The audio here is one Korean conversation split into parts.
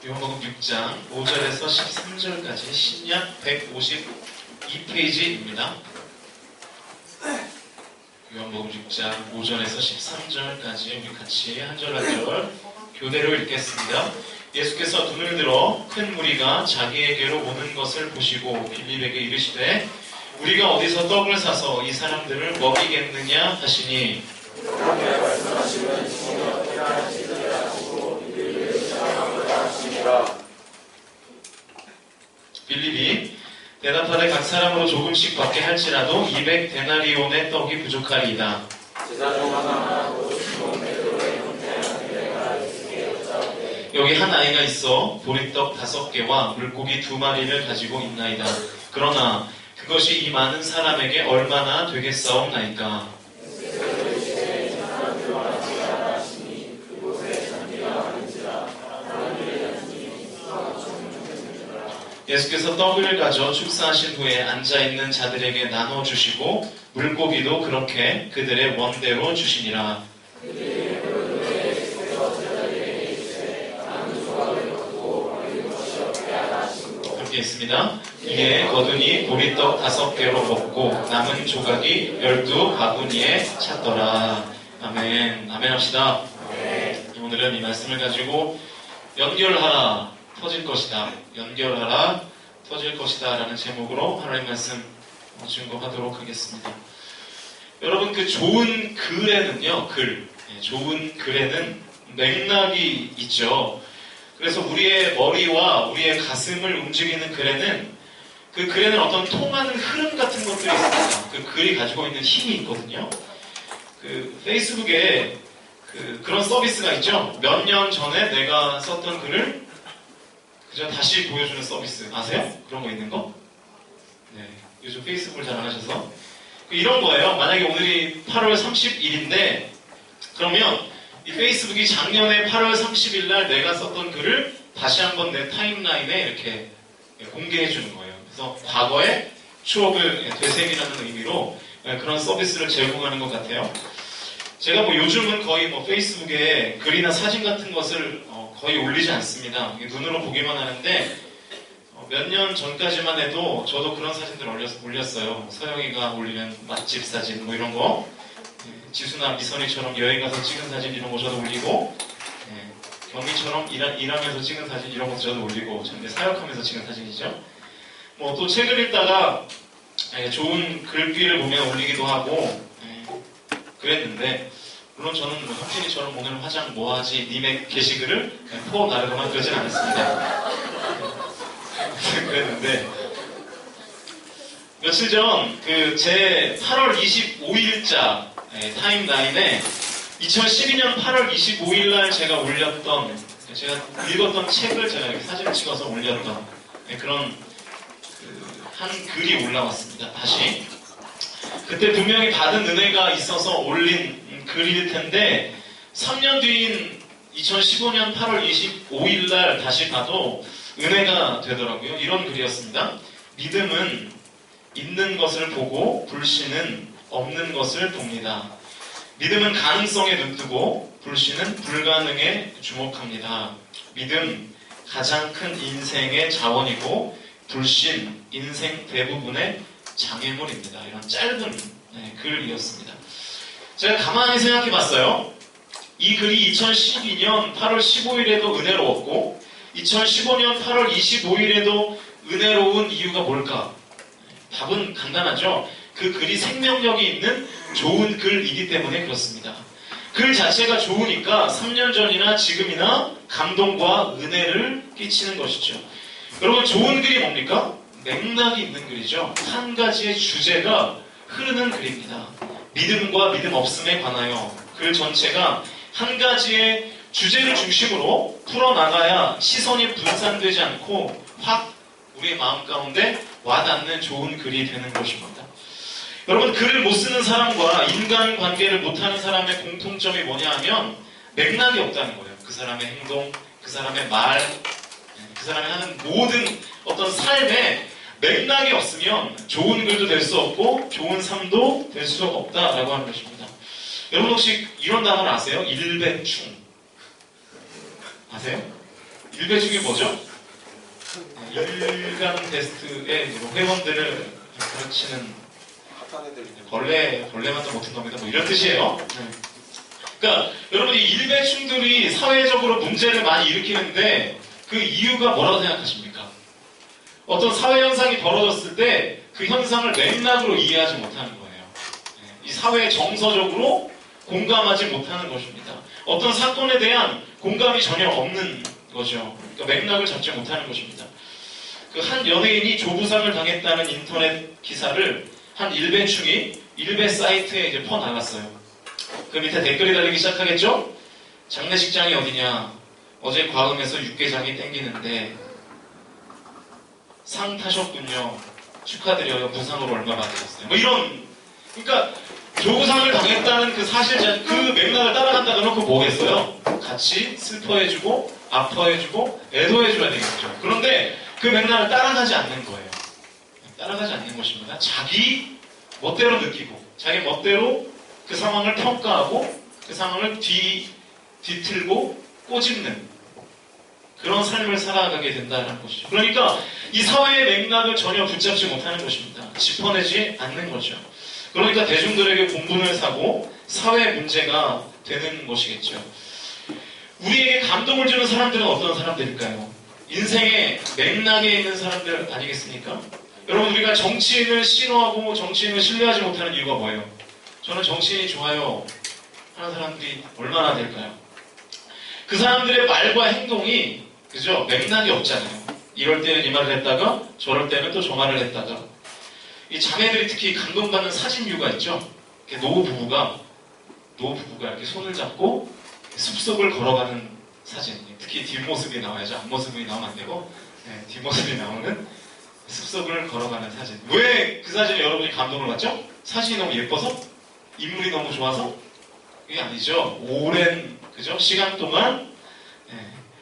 요한복음 6장 5절에서 13절까지 신약 152페이지입니다. 요한복음 6장 5절에서 13절까지 우리 같이 한 절 한 절 교대로 읽겠습니다. 예수께서 눈을 들어 큰 무리가 자기에게로 오는 것을 보시고 빌립에게 이르시되 우리가 어디서 떡을 사서 이 사람들을 먹이겠느냐 하시니 빌립이 대답하되 각 사람으로 조금씩 받게 할지라도 200데나리온의 떡이 부족하리이다. 여기 한 아이가 있어 보리떡 5개와 물고기 2마리를 가지고 있나이다. 그러나 그것이 이 많은 사람에게 얼마나 되겠사옵나이까. 예수께서 떡을 가져 축사하신 후에 앉아있는 자들에게 나눠주시고 물고기도 그렇게 그들의 원대로 주시니라. 함께 있습니다. 이에 거두니 보리떡 5개로 먹고 남은 조각이 12바구니에 찼더라. 아멘. 아멘 합시다. 오늘은 이 말씀을 가지고 연결하라. 터질 것이다. 연결하라. 터질 것이다. 라는 제목으로 하나님 말씀 증거하도록 하겠습니다. 여러분, 그 좋은 글에는요, 좋은 글에는 맥락이 있죠. 그래서 우리의 머리와 우리의 가슴을 움직이는 글에는 그 글에는 어떤 통하는 흐름 같은 것들이 있습니다. 그 글이 가지고 있는 힘이 있거든요. 그 페이스북에 그런 서비스가 있죠. 몇 년 전에 내가 썼던 글을 그저 다시 보여주는 서비스 아세요? 그런 거 있는 거? 네, 요즘 페이스북을 잘 안 하셔서 이런 거예요. 만약에 오늘이 8월 30일인데 그러면 이 페이스북이 작년에 8월 30일 날 내가 썼던 글을 다시 한번 내 타임라인에 이렇게 공개해 주는 거예요. 그래서 과거의 추억을 되새기라는 의미로 그런 서비스를 제공하는 것 같아요. 제가 요즘은 거의 페이스북에 글이나 사진 같은 것을 거의 올리지 않습니다. 눈으로 보기만 하는데 몇 년 전까지만 해도 저도 그런 사진들 올렸어요. 서영이가 올리는 맛집 사진 이런 거, 지수나 미선이처럼 여행 가서 찍은 사진 이런 거 저도 올리고, 경미처럼 일하면서 찍은 사진 이런 거 저도 올리고, 저는 사역하면서 찍은 사진이죠. 또 책을 읽다가 좋은 글귀를 보면 올리기도 하고 그랬는데, 물론 저는 현진이처럼 오늘 화장 뭐하지 님의 게시글을 포 나르거나 그러진 않았습니다. 그랬는데 며칠 전 제 8월 25일자 타임라인에 2012년 8월 25일날 제가 읽었던 책을 제가 이렇게 사진을 찍어서 올렸던 그런 한 글이 올라왔습니다. 다시 그때 분명히 받은 은혜가 있어서 올린 글일 텐데 3년 뒤인 2015년 8월 25일날 다시 봐도 은혜가 되더라고요. 이런 글이었습니다. 믿음은 있는 것을 보고 불신은 없는 것을 봅니다. 믿음은 가능성에 눈뜨고 불신은 불가능에 주목합니다. 믿음 가장 큰 인생의 자원이고 불신 인생 대부분의 장애물입니다. 이런 짧은 글이었습니다. 제가 가만히 생각해 봤어요. 이 글이 2012년 8월 15일에도 은혜로웠고 2015년 8월 25일에도 은혜로운 이유가 뭘까? 답은 간단하죠. 그 글이 생명력이 있는 좋은 글이기 때문에 그렇습니다. 글 자체가 좋으니까 3년 전이나 지금이나 감동과 은혜를 끼치는 것이죠. 여러분, 좋은 글이 뭡니까? 맥락이 있는 글이죠. 한 가지의 주제가 흐르는 글입니다. 믿음과 믿음 없음에 관하여 글 전체가 한 가지의 주제를 중심으로 풀어나가야 시선이 분산되지 않고 확 우리의 마음 가운데 와닿는 좋은 글이 되는 것입니다. 여러분, 글을 못 쓰는 사람과 인간관계를 못하는 사람의 공통점이 뭐냐 하면 맥락이 없다는 거예요. 그 사람의 행동, 그 사람의 말, 그 사람이 하는 모든 어떤 삶에 맥락이 없으면 좋은 글도 될 수 없고 좋은 삶도 될 수 없다라고 하는 것입니다. 여러분 혹시 이런 단어를 아세요? 일배충 아세요? 일배 중에 뭐죠? 일간 테스트의 회원들을 가르치는 벌레만도 못한 겁니다. 뭐 이런 뜻이에요. 그러니까 여러분 이 일배충들이 사회적으로 문제를 많이 일으키는데 그 이유가 뭐라고 생각하십니까? 어떤 사회 현상이 벌어졌을 때 그 현상을 맥락으로 이해하지 못하는 거예요. 이 사회에 정서적으로 공감하지 못하는 것입니다. 어떤 사건에 대한 공감이 전혀 없는 거죠. 그러니까 맥락을 잡지 못하는 것입니다. 그 한 연예인이 조부상을 당했다는 인터넷 기사를 한 일배충이 일배 사이트에 이제 퍼나갔어요. 그 밑에 댓글이 달리기 시작하겠죠? 장례식장이 어디냐? 어제 과음에서 육개장이 땡기는데 상 타셨군요. 축하드려요. 부상으로 얼마 받으셨어요. 뭐 이런, 그러니까 조부상을 당했다는 그 사실, 그 맥락을 따라간다고 놓고 뭐겠어요? 같이 슬퍼해주고 아파해주고 애도해줘야 되겠죠. 그런데 그 맥락을 따라가지 않는 거예요. 따라가지 않는 것입니다. 자기 멋대로 느끼고 자기 멋대로 그 상황을 평가하고 그 상황을 뒤틀고 꼬집는 그런 삶을 살아가게 된다는 것이죠. 그러니까 이 사회의 맥락을 전혀 붙잡지 못하는 것입니다. 짚어내지 않는 거죠. 그러니까 대중들에게 공분을 사고 사회 문제가 되는 것이겠죠. 우리에게 감동을 주는 사람들은 어떤 사람들일까요? 인생의 맥락에 있는 사람들 아니겠습니까? 여러분 우리가 정치인을 싫어하고 정치인을 신뢰하지 못하는 이유가 뭐예요? 저는 정치인이 좋아요 하는 사람들이 얼마나 될까요? 그 사람들의 말과 행동이 그죠? 맥락이 없잖아요. 이럴 때는 이 말을 했다가 저럴 때는 또 저 말을 했다가 이 자매들이 특히 감동받는 사진류가 있죠? 노부 부부가 이렇게 손을 잡고 숲속을 걸어가는 사진. 특히 뒷모습이 나와야죠. 앞모습이 나오면 안 되고 뒷모습이 나오는 숲속을 걸어가는 사진. 왜 그 사진에 여러분이 감동을 받죠? 사진이 너무 예뻐서? 인물이 너무 좋아서? 그게 아니죠. 오랜 그죠? 시간 동안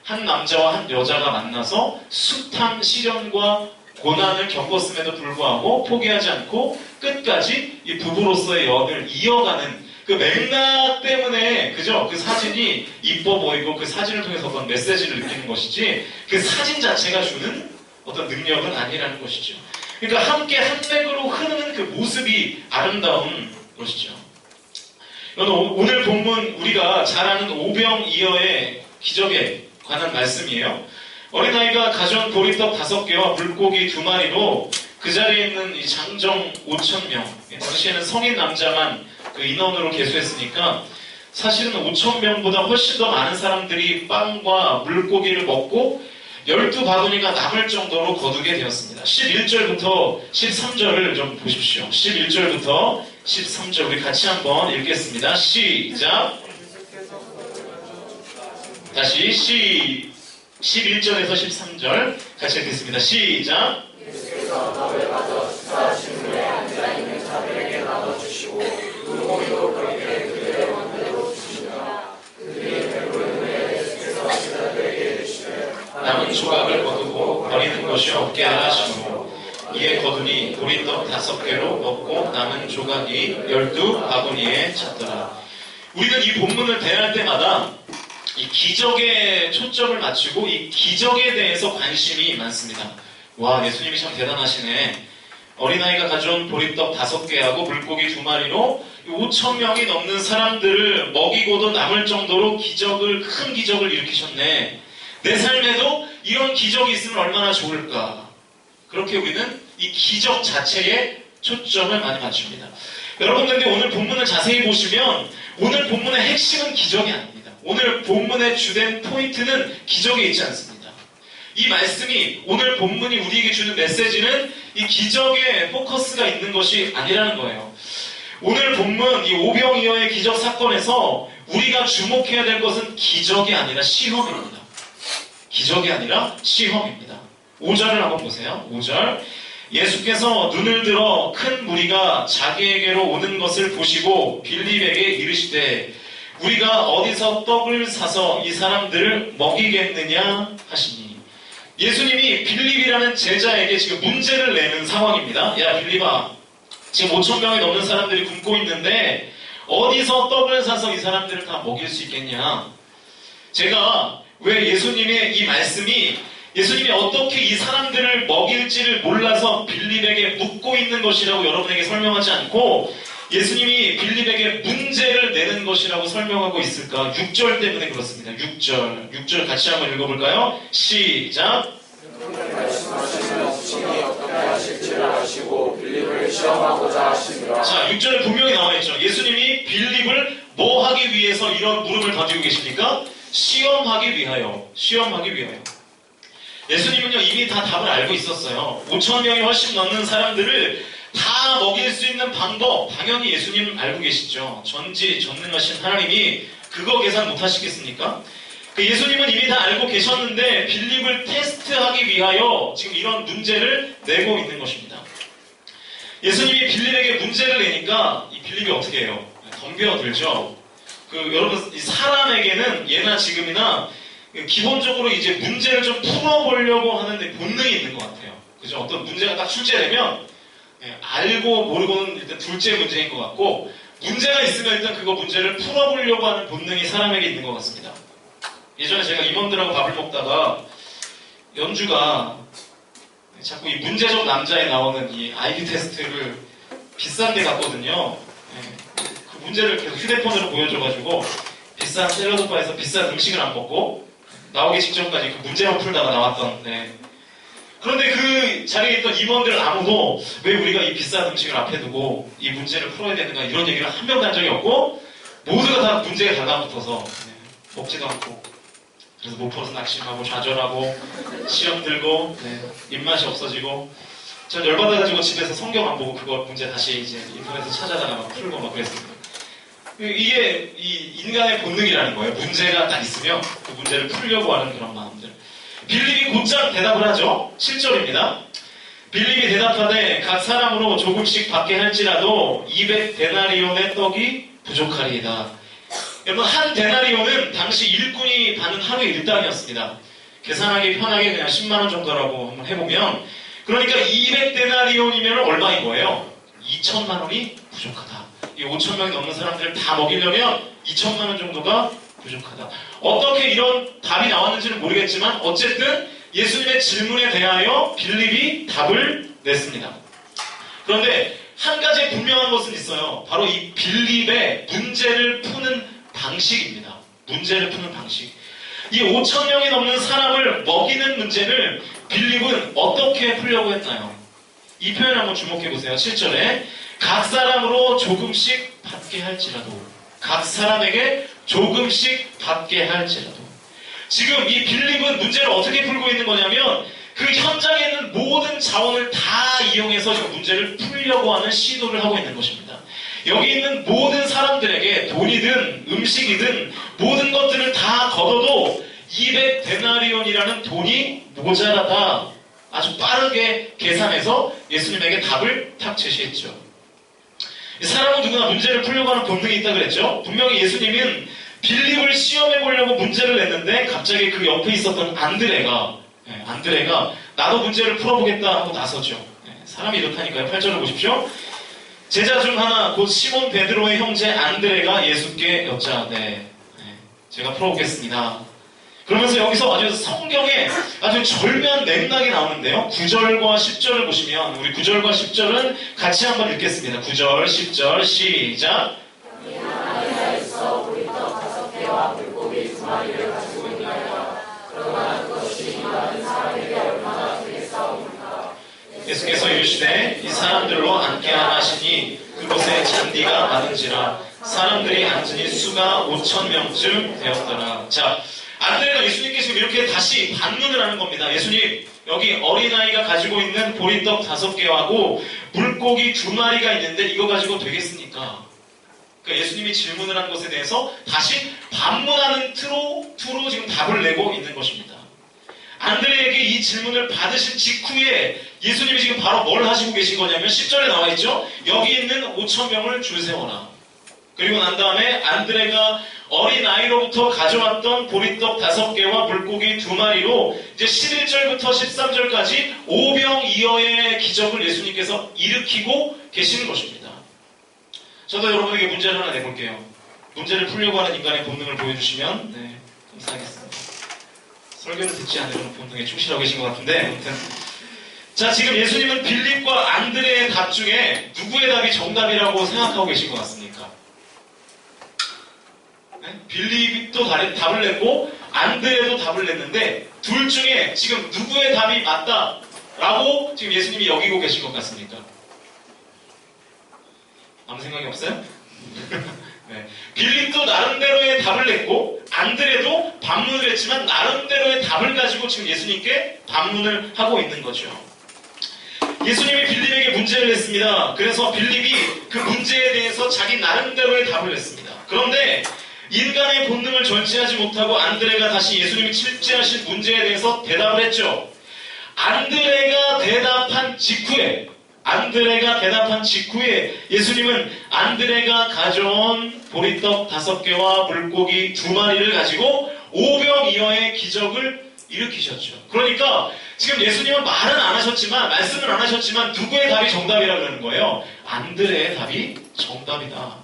한 남자와 한 여자가 만나서 숱한 시련과 고난을 겪었음에도 불구하고 포기하지 않고 끝까지 이 부부로서의 연을 이어가는 그 맥락 때문에 그죠? 그 사진이 이뻐 보이고 그 사진을 통해서 어떤 메시지를 느끼는 것이지 그 사진 자체가 주는 어떤 능력은 아니라는 것이죠. 그러니까 함께 한 맥으로 흐르는 그 모습이 아름다운 것이죠. 오늘 본문 우리가 잘 아는 오병이어의 기적에 관한 말씀이에요. 어린아이가 가져온 보리떡 5개와 물고기 2마리로 그 자리에 있는 이 장정 5,000명, 당시에는 성인 남자만 그 인원으로 계수했으니까 사실은 5,000명보다 훨씬 더 많은 사람들이 빵과 물고기를 먹고 12바구니가 남을 정도로 거두게 되었습니다. 11절부터 13절을 좀 보십시오. 11절부터 13절 우리 같이 한번 읽겠습니다. 시작! 다시 11절에서 13절 같이 읽겠습니다. 시작! 예수께서 떡을 가져 축사하신 후에 앉아있는 자들에게 나눠주시고 물고기도 그렇게 그들의 원대로 주시니라. 그들이 배부른 후에 예수께서 제자들에게 이르시되 남은 조각을 거두고 버리는 것이 없게 하시고 이에 거두니 보리떡 5개로 먹고 남은 조각이 12바구니에 찼더라. 우리는 이 본문을 대할 때마다 이 기적에 초점을 맞추고 이 기적에 대해서 관심이 많습니다. 와, 예수님이 참 대단하시네. 어린아이가 가져온 보리떡 5개하고 물고기 2마리로 5,000명이 넘는 사람들을 먹이고도 남을 정도로 큰 기적을 일으키셨네. 내 삶에도 이런 기적이 있으면 얼마나 좋을까. 그렇게 우리는 이 기적 자체에 초점을 많이 맞춥니다. 여러분 근데 오늘 본문을 자세히 보시면 오늘 본문의 핵심은 기적이 아닙니다. 오늘 본문의 주된 포인트는 기적에 있지 않습니다. 이 말씀이 오늘 본문이 우리에게 주는 메시지는 이 기적에 포커스가 있는 것이 아니라는 거예요. 오늘 본문 이 오병이어의 기적 사건에서 우리가 주목해야 될 것은 기적이 아니라 시험입니다. 기적이 아니라 시험입니다. 5절을 한번 보세요. 5절 예수께서 눈을 들어 큰 무리가 자기에게로 오는 것을 보시고 빌립에게 이르시되 우리가 어디서 떡을 사서 이 사람들을 먹이겠느냐 하시니 예수님이 빌립이라는 제자에게 지금 문제를 내는 상황입니다. 야 빌립아, 지금 5,000명이 넘는 사람들이 굶고 있는데 어디서 떡을 사서 이 사람들을 다 먹일 수 있겠냐. 제가 왜 예수님의 이 말씀이 예수님이 어떻게 이 사람들을 먹일지를 몰라서 빌립에게 묻고 있는 것이라고 여러분에게 설명하지 않고 예수님이 빌립에게 문제를 내는 것이라고 설명하고 있을까? 6절 때문에 그렇습니다. 6절 같이 한번 읽어볼까요? 시작. 자, 6절에 분명히 나와있죠. 예수님이 빌립을 뭐 하기 위해서 이런 물음을 던지고 계십니까? 시험하기 위하여. 예수님은요 이미 다 답을 알고 있었어요. 5천 명이 훨씬 넘는 사람들을 다 먹일 수 있는 방법 당연히 예수님은 알고 계시죠. 전지전능하신 하나님이 그거 계산 못 하시겠습니까? 예수님은 이미 다 알고 계셨는데 빌립을 테스트하기 위하여 지금 이런 문제를 내고 있는 것입니다. 예수님이 빌립에게 문제를 내니까 이 빌립이 어떻게 해요? 덤벼들죠. 여러분 사람에게는 예나 지금이나 기본적으로 이제 문제를 좀 풀어보려고 하는데 본능이 있는 것 같아요. 그죠? 어떤 문제가 딱 출제되면 알고 모르고는 일단 둘째 문제인 것 같고 문제가 있으면 일단 그거 문제를 풀어보려고 하는 본능이 사람에게 있는 것 같습니다. 예전에 제가 임원들하고 밥을 먹다가 연주가 자꾸 이 문제적 남자에 나오는 이 IQ 테스트를 비싼 데 갔거든요. 그 문제를 계속 휴대폰으로 보여줘가지고 비싼 샐러드 바에서 비싼 음식을 안 먹고 나오기 직전까지 그 문제만 풀다가 나왔던. 그런데 그 자리에 있던 임원들 아무도 왜 우리가 이 비싼 음식을 앞에 두고 이 문제를 풀어야 되는가 이런 얘기를 한 명도 한 적이 없고 모두가 다 문제에 달라붙어서 먹지도 않고 그래서 못 풀어서 낙심하고 좌절하고 시험 들고 입맛이 없어지고 전 열받아가지고 집에서 성경 안 보고 그거 문제 다시 이제 인터넷에서 찾아다가 막 풀고 막 그랬습니다. 이게 이 인간의 본능이라는 거예요. 문제가 딱 있으면 그 문제를 풀려고 하는 그런 마음들. 빌립이 곧장 대답을 하죠. 7절입니다. 빌립이 대답하되 각 사람으로 조금씩 받게 할지라도 200데나리온의 떡이 부족하리이다. 여러분 한 데나리온은 당시 일꾼이 받는 하루의 일당이었습니다. 계산하기 편하게 그냥 10만원 정도라고 한번 해보면 그러니까 200데나리온이면 얼마인 거예요? 2천만원이 부족하다. 이 5천명이 넘는 사람들을 다 먹이려면 2천만원 정도가 부족하다. 어떻게 이런 답이 나왔는지는 모르겠지만 어쨌든 예수님의 질문에 대하여 빌립이 답을 냈습니다. 그런데 한 가지 분명한 것은 있어요. 바로 이 빌립의 문제를 푸는 방식입니다. 문제를 푸는 방식. 이 5천 명이 넘는 사람을 먹이는 문제를 빌립은 어떻게 풀려고 했나요? 이 표현 한번 주목해 보세요. 7절에 각 사람으로 조금씩 받게 할지라도 각 사람에게 조금씩 받게 할지라도 지금 이 빌립은 문제를 어떻게 풀고 있는 거냐면 그 현장에 있는 모든 자원을 다 이용해서 지금 문제를 풀려고 하는 시도를 하고 있는 것입니다. 여기 있는 모든 사람들에게 돈이든 음식이든 모든 것들을 다 걷어도 200데나리온이라는 돈이 모자라다. 아주 빠르게 계산해서 예수님에게 답을 탁 제시했죠. 사람은 누구나 문제를 풀려고 하는 본능이 있다 그랬죠. 분명히 예수님은 빌립을 시험해 보려고 문제를 냈는데 갑자기 그 옆에 있었던 안드레가 나도 문제를 풀어보겠다 하고 나서죠. 사람이 이렇다니까요. 8절을 보십시오. 제자 중 하나 곧 시몬 베드로의 형제 안드레가 예수께 여짜되 제가 풀어보겠습니다. 그러면서 여기서 아주 성경에 아주 절묘한 맥락이 나오는데요. 9절과 10절을 보시면 우리 9절과 10절은 같이 한번 읽겠습니다. 9절, 10절 시작. 예수께서 이르시되 이 사람들로 앉게 하시니 그곳에 잔디가 많은지라 사람들이 앉으니 수가 5,000명쯤 되었더라. 자, 안드레가 예수님께 지금 이렇게 다시 반문을 하는 겁니다. 예수님, 여기 어린아이가 가지고 있는 보리떡 5개하고 물고기 2마리가 있는데 이거 가지고 되겠습니까? 그러니까 예수님이 질문을 한 것에 대해서 다시 반문하는 투로 지금 답을 내고 있는 것입니다. 안드레에게 이 질문을 받으신 직후에 예수님이 지금 바로 뭘 하시고 계신 거냐면 10절에 나와 있죠. 여기 있는 5,000명을 줄 세워라. 그리고 난 다음에 안드레가 어린아이로부터 가져왔던 보리떡 5개와 물고기 2마리로 이제 11절부터 13절까지 오병이어의 기적을 예수님께서 일으키고 계시는 것입니다. 저도 여러분에게 문제를 하나 내볼게요. 문제를 풀려고 하는 인간의 본능을 보여주시면 감사하겠습니다. 설교를 듣지 않으려는 본능에 충실하고 계신 것 같은데, 아무튼. 자, 지금 예수님은 빌립과 안드레의 답 중에 누구의 답이 정답이라고 생각하고 계신 것 같습니까? 네? 빌립도 답을 냈고, 안드레도 답을 냈는데, 둘 중에 지금 누구의 답이 맞다라고 지금 예수님이 여기고 계신 것 같습니까? 아무 생각이 없어요? 네. 빌립도 나름대로의 답을 냈고 안드레도 반문을 했지만 나름대로의 답을 가지고 지금 예수님께 반문을 하고 있는 거죠. 예수님이 빌립에게 문제를 냈습니다. 그래서 빌립이 그 문제에 대해서 자기 나름대로의 답을 냈습니다. 그런데 인간의 본능을 절제하지 못하고 안드레가 다시 예수님이 출제하신 문제에 대해서 대답을 했죠. 안드레가 대답한 직후에 예수님은 안드레가 가져온 보리떡 5개와 물고기 2마리를 가지고 오병이어의 기적을 일으키셨죠. 그러니까 지금 예수님은 말은 안 하셨지만, 말씀을 안 하셨지만 누구의 답이 정답이라고 하는 거예요? 안드레의 답이 정답이다.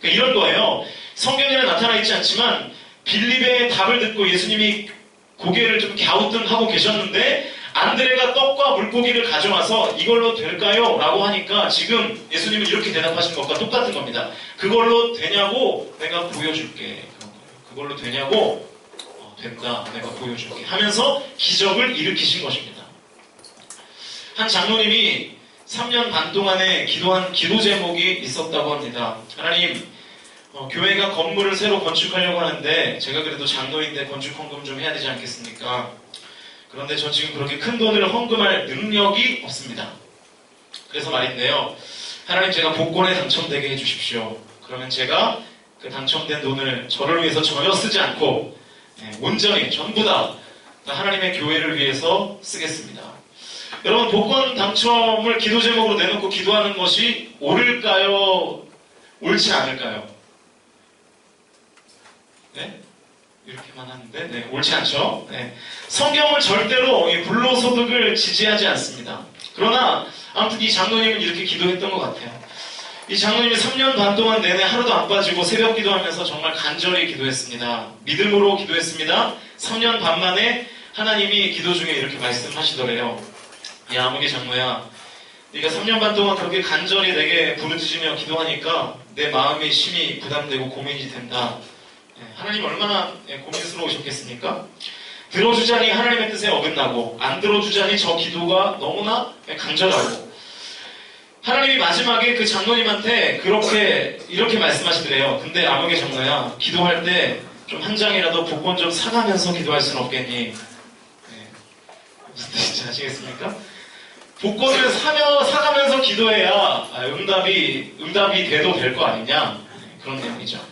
그러니까 이런 거예요. 성경에는 나타나 있지 않지만 빌립의 답을 듣고 예수님이 고개를 좀 갸우뚱하고 계셨는데 안드레가 떡과 물고기를 가져와서 이걸로 될까요? 라고 하니까 지금 예수님은 이렇게 대답하신 것과 똑같은 겁니다. 그걸로 되냐고 내가 보여줄게. 그걸로 되냐고 된다. 내가 보여줄게. 하면서 기적을 일으키신 것입니다. 한 장로님이 3년 반 동안에 기도한 기도 제목이 있었다고 합니다. 하나님, 교회가 건물을 새로 건축하려고 하는데 제가 그래도 장로인데 건축 헌금 좀 해야 되지 않겠습니까? 그런데 전 지금 그렇게 큰 돈을 헌금할 능력이 없습니다. 그래서 말인데요. 하나님, 제가 복권에 당첨되게 해주십시오. 그러면 제가 그 당첨된 돈을 저를 위해서 전혀 쓰지 않고 온전히 전부 다 하나님의 교회를 위해서 쓰겠습니다. 여러분, 복권 당첨을 기도 제목으로 내놓고 기도하는 것이 옳을까요? 옳지 않을까요? 네? 이렇게만 하는데, 네, 옳지 않죠? 네. 성경은 절대로 불로소득을 지지하지 않습니다. 그러나, 아무튼 이 장로님은 이렇게 기도했던 것 같아요. 이 장로님이 3년 반 동안 내내 하루도 안 빠지고 새벽 기도하면서 정말 간절히 기도했습니다. 믿음으로 기도했습니다. 3년 반 만에 하나님이 기도 중에 이렇게 말씀하시더래요. 야, 아무개 장로야, 네가 3년 반 동안 그렇게 간절히 내게 부르짖으며 기도하니까 내 마음이 심히 부담되고 고민이 된다. 하나님 얼마나 고민스러우셨겠습니까? 들어주자니 하나님의 뜻에 어긋나고 안 들어주자니 저 기도가 너무나 간절하고, 하나님이 마지막에 그 장로님한테 이렇게 말씀하시더래요. 근데 아무개 장로야, 기도할 때 좀 한 장이라도 복권 좀 사가면서 기도할 수는 없겠니? 무슨 뜻인지 아시겠습니까? 복권을 사가면서 기도해야 응답이 돼도 될 거 아니냐? 그런 내용이죠.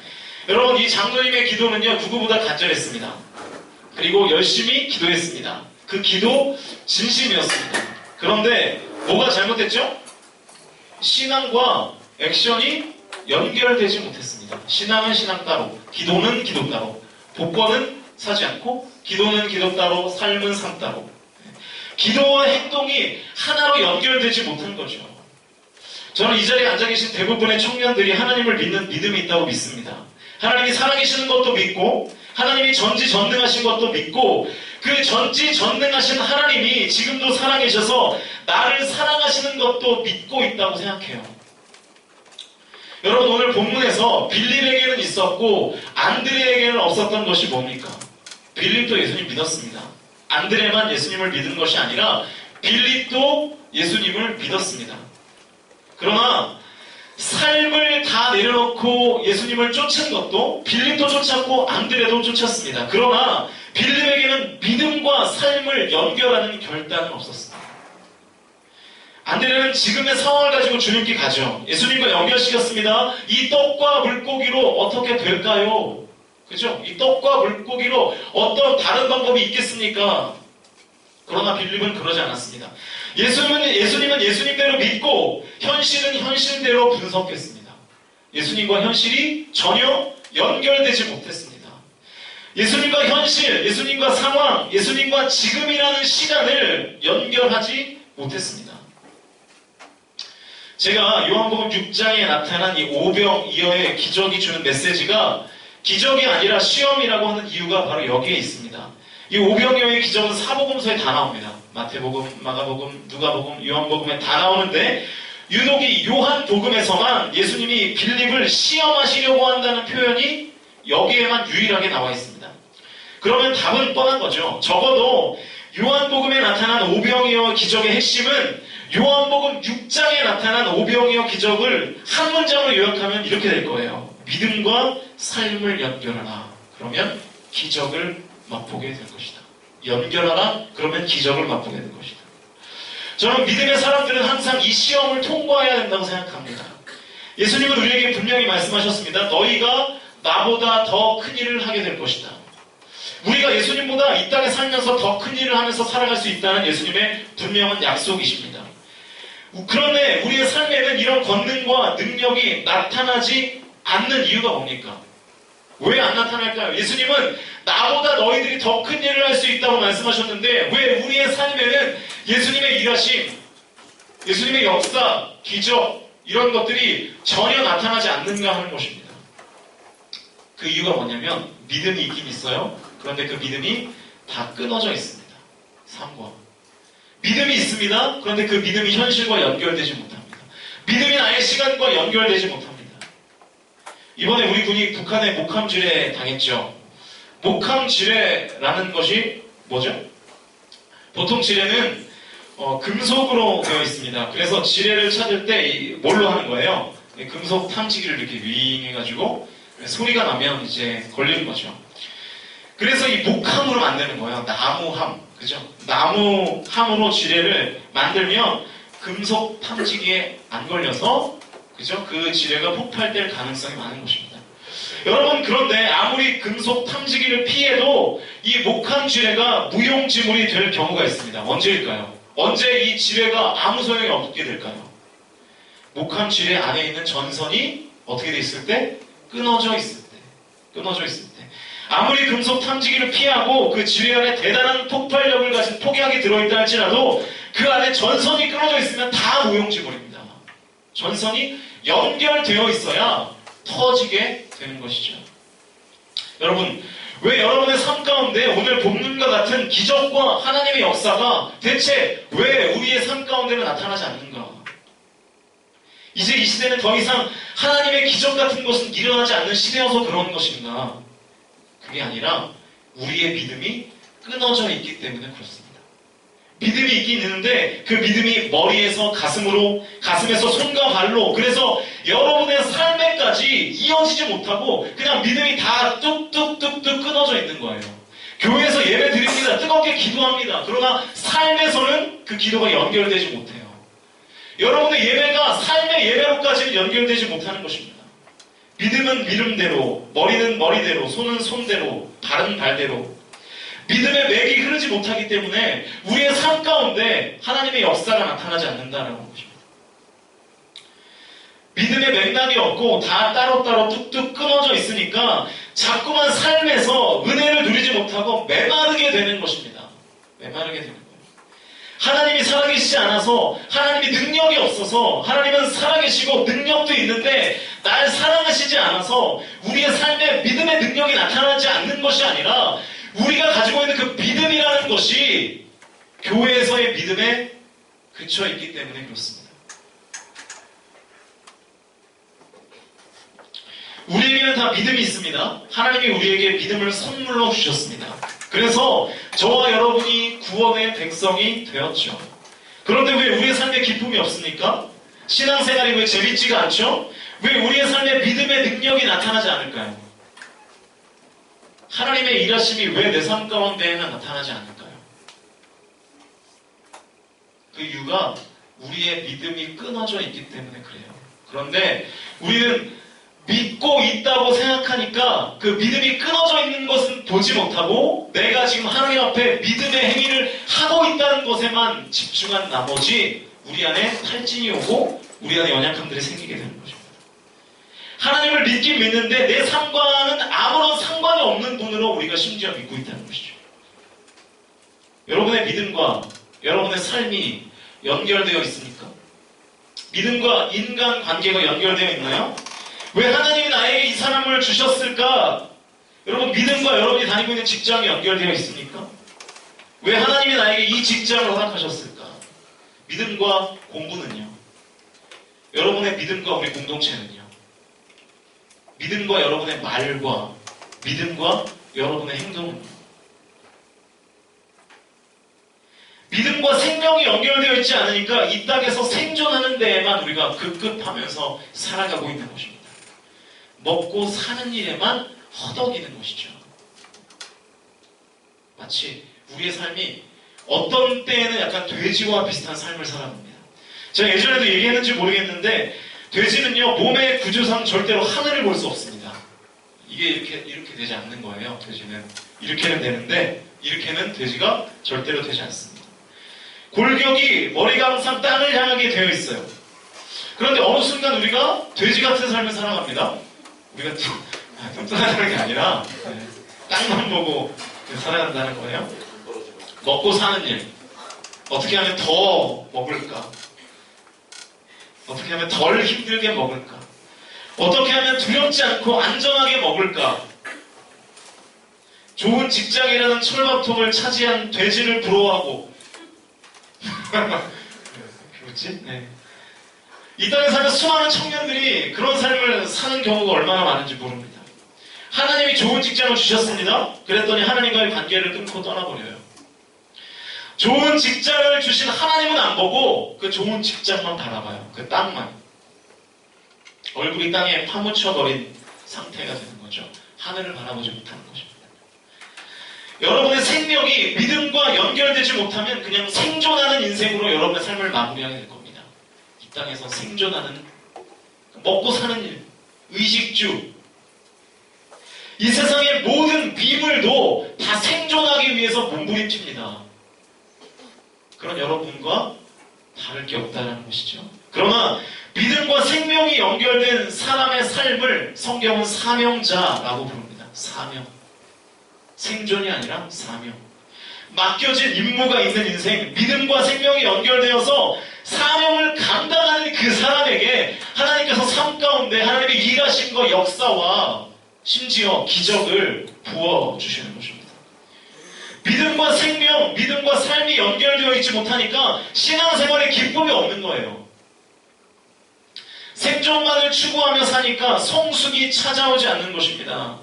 여러분, 이 장로님의 기도는요, 누구보다 간절했습니다. 그리고 열심히 기도했습니다. 그 기도 진심이었습니다. 그런데 뭐가 잘못됐죠? 신앙과 액션이 연결되지 못했습니다. 신앙은 신앙 따로, 기도는 기도 따로, 복권은 사지 않고 기도는 기도 따로, 삶은 삶 따로. 기도와 행동이 하나로 연결되지 못한 거죠. 저는 이 자리에 앉아 계신 대부분의 청년들이 하나님을 믿는 믿음이 있다고 믿습니다. 하나님이 살아계시는 것도 믿고, 하나님이 전지전능하신 것도 믿고, 그 전지전능하신 하나님이 지금도 살아계셔서 나를 사랑하시는 것도 믿고 있다고 생각해요. 여러분, 오늘 본문에서 빌립에게는 있었고 안드레에게는 없었던 것이 뭡니까? 빌립도 예수님 믿었습니다. 안드레만 예수님을 믿은 것이 아니라 빌립도 예수님을 믿었습니다. 그러나 삶을 다 내려놓고 예수님을 쫓은 것도 빌립도 쫓았고 안드레도 쫓았습니다. 그러나 빌립에게는 믿음과 삶을 연결하는 결단은 없었습니다. 안드레는 지금의 상황을 가지고 주님께 가죠. 예수님과 연결시켰습니다. 이 떡과 물고기로 어떻게 될까요? 그죠? 이 떡과 물고기로 어떤 다른 방법이 있겠습니까? 그러나 빌립은 그러지 않았습니다. 예수님은 예수님대로 믿고 현실은 현실대로 분석했습니다. 예수님과 현실이 전혀 연결되지 못했습니다. 예수님과 현실, 예수님과 상황, 예수님과 지금이라는 시간을 연결하지 못했습니다. 제가 요한복음 6장에 나타난 이 오병이어의 기적이 주는 메시지가 기적이 아니라 시험이라고 하는 이유가 바로 여기에 있습니다. 이 오병이어의 기적은 사복음서에 다 나옵니다. 마태복음, 마가복음, 누가복음, 요한복음에 다 나오는데 유독 이 요한복음에서만 예수님이 빌립을 시험하시려고 한다는 표현이 여기에만 유일하게 나와 있습니다. 그러면 답은 뻔한 거죠. 적어도 요한복음에 나타난 오병이어 기적의 핵심은 요한복음 6장에 나타난 오병이어 기적을 한 문장으로 요약하면 이렇게 될 거예요. 믿음과 삶을 연결하라. 그러면 기적을 맛보게 될 것이다. 연결하라. 그러면 기적을 맛보게 될 것이다. 저는 믿음의 사람들은 항상 이 시험을 통과해야 된다고 생각합니다. 예수님은 우리에게 분명히 말씀하셨습니다. 너희가 나보다 더 큰 일을 하게 될 것이다. 우리가 예수님보다 이 땅에 살면서 더 큰 일을 하면서 살아갈 수 있다는 예수님의 분명한 약속이십니다. 그런데 우리의 삶에는 이런 권능과 능력이 나타나지 않는 이유가 뭡니까? 왜 안 나타날까요? 예수님은 나보다 너희들이 더 큰 일을 할 수 있다고 말씀하셨는데 왜 우리의 삶에는 예수님의 일하심, 예수님의 역사, 기적 이런 것들이 전혀 나타나지 않는가 하는 것입니다. 그 이유가 뭐냐면 믿음이 있긴 있어요. 그런데 그 믿음이 다 끊어져 있습니다. 삶과 믿음이 있습니다. 그런데 그 믿음이 현실과 연결되지 못합니다. 믿음이 나의 시간과 연결되지 못합니다. 이번에 우리 군이 북한의 목함지뢰 당했죠. 목함지뢰라는 것이 뭐죠? 보통 지뢰는 금속으로 되어 있습니다. 그래서 지뢰를 찾을 때 뭘로 하는 거예요? 금속 탐지기를 이렇게 윙 해가지고 소리가 나면 이제 걸리는 거죠. 그래서 이 목함으로 만드는 거예요. 나무함. 그죠? 나무함으로 지뢰를 만들면 금속 탐지기에 안 걸려서 그죠? 그 지뢰가 폭발될 가능성이 많은 것입니다. 여러분, 그런데 아무리 금속 탐지기를 피해도 이 목함 지뢰가 무용지물이 될 경우가 있습니다. 언제일까요? 언제 이 지뢰가 아무 소용이 없게 될까요? 목함 지뢰 안에 있는 전선이 어떻게 돼 있을 때? 끊어져 있을 때. 아무리 금속 탐지기를 피하고 그 지뢰 안에 대단한 폭발력을 가진 폭약이 들어있다 할지라도 그 안에 전선이 끊어져 있으면 다 무용지물입니다. 전선이 연결되어 있어야 터지게 되는 것이죠. 여러분, 왜 여러분의 삶 가운데 오늘 본문과 같은 기적과 하나님의 역사가 대체 왜 우리의 삶 가운데는 나타나지 않는가? 이제 이 시대는 더 이상 하나님의 기적 같은 것은 일어나지 않는 시대여서 그런 것인가? 그게 아니라 우리의 믿음이 끊어져 있기 때문에 그렇습니다. 믿음이 있긴 있는데 그 믿음이 머리에서 가슴으로, 가슴에서 손과 발로, 그래서 여러분의 삶에까지 이어지지 못하고 그냥 믿음이 다 뚝뚝뚝뚝 끊어져 있는 거예요. 교회에서 예배 드립니다. 뜨겁게 기도합니다. 그러나 삶에서는 그 기도가 연결되지 못해요. 여러분의 예배가 삶의 예배로까지는 연결되지 못하는 것입니다. 믿음은 믿음대로, 머리는 머리대로, 손은 손대로, 발은 발대로 믿음의 맥이 흐르지 못하기 때문에 우리의 삶 가운데 하나님의 역사가 나타나지 않는다는 것입니다. 믿음의 맥락이 없고 다 따로따로 뚝뚝 끊어져 있으니까 자꾸만 삶에서 은혜를 누리지 못하고 메마르게 되는 것입니다. 메마르게 되는 거예요. 하나님이 살아계시지 않아서, 하나님이 능력이 없어서, 하나님은 살아계시고 능력도 있는데 날 사랑하시지 않아서 우리의 삶에 믿음의 능력이 나타나지 않는 것이 아니라 우리가 가지고 있는 그 믿음이라는 것이 교회에서의 믿음에 그쳐 있기 때문에 그렇습니다. 우리에게는 다 믿음이 있습니다. 하나님이 우리에게 믿음을 선물로 주셨습니다. 그래서 저와 여러분이 구원의 백성이 되었죠. 그런데 왜 우리의 삶에 기쁨이 없습니까? 신앙생활이 왜 재밌지가 않죠? 왜 우리의 삶에 믿음의 능력이 나타나지 않을까요? 하나님의 일하심이 왜 내 삶 가운데에는 나타나지 않을까요? 그 이유가 우리의 믿음이 끊어져 있기 때문에 그래요. 그런데 우리는 믿고 있다고 생각하니까 그 믿음이 끊어져 있는 것은 보지 못하고 내가 지금 하나님 앞에 믿음의 행위를 하고 있다는 것에만 집중한 나머지 우리 안에 탈진이 오고 우리 안에 연약함들이 생기게 되는 것입니다. 하나님을 믿긴 믿는데 내 삶과는 아무런 상관이 없는 분으로 우리가 심지어 믿고 있다는 것이죠. 여러분의 믿음과 여러분의 삶이 연결되어 있습니까? 믿음과 인간 관계가 연결되어 있나요? 왜 하나님이 나에게 이 사람을 주셨을까? 여러분, 믿음과 여러분이 다니고 있는 직장이 연결되어 있습니까? 왜 하나님이 나에게 이 직장을 허락하셨을까? 믿음과 공부는요. 여러분의 믿음과 우리 공동체는요. 믿음과 여러분의 말과 믿음과 여러분의 행동은요. 믿음과 생명이 연결되어 있지 않으니까 이 땅에서 생존하는 데에만 우리가 급급하면서 살아가고 있는 것입니다. 먹고 사는 일에만 허덕이는 것이죠. 마치 우리의 삶이 어떤 때에는 약간 돼지와 비슷한 삶을 살아갑니다. 제가 예전에도 얘기했는지 모르겠는데 돼지는요, 몸의 구조상 절대로 하늘을 볼 수 없습니다. 이게 이렇게 되지 않는 거예요. 돼지는 이렇게는 되는데 이렇게는 돼지가 절대로 되지 않습니다. 골격이 머리가 항상 땅을 향하게 되어 있어요. 그런데 어느 순간 우리가 돼지 같은 삶을 살아갑니다. 우리가 뚱뚱하다는 게 아니라 땅만 보고 살아간다는 거예요. 먹고 사는 일. 어떻게 하면 더 먹을까? 어떻게 하면 덜 힘들게 먹을까? 어떻게 하면 두렵지 않고 안전하게 먹을까? 좋은 직장이라는 철밥통을 차지한 돼지를 부러워하고 그렇지? 네. 이 땅에 사는 수많은 청년들이 그런 삶을 사는 경우가 얼마나 많은지 모릅니다. 하나님이 좋은 직장을 주셨습니다. 그랬더니 하나님과의 관계를 끊고 떠나버려요. 좋은 직장을 주신 하나님은 안 보고 그 좋은 직장만 바라봐요. 그 땅만. 얼굴이 땅에 파묻혀버린 상태가 되는 거죠. 하늘을 바라보지 못하는 것입니다. 여러분의 생명이 믿음과 연결되지 못하면 그냥 생존하는 인생으로 여러분의 삶을 마무리하게 될 겁니다. 이 땅에서 생존하는, 먹고 사는 일, 의식주, 이 세상의 모든 비물도 다 생존하기 위해서 몸부림칩니다. 그런 여러분과 다를 게 없다는 것이죠. 그러나 믿음과 생명이 연결된 사람의 삶을 성경은 사명자라고 부릅니다. 사명. 생존이 아니라 사명. 맡겨진 임무가 있는 인생, 믿음과 생명이 연결되어서 사명을 감당하는 그 사람에게 하나님께서 삶 가운데 하나님의 일하심과 역사와 심지어 기적을 부어주시는 것입니다. 믿음과 생명, 믿음과 삶이 연결되어 있지 못하니까 신앙생활에 기쁨이 없는 거예요. 생존만을 추구하며 사니까 성숙이 찾아오지 않는 것입니다.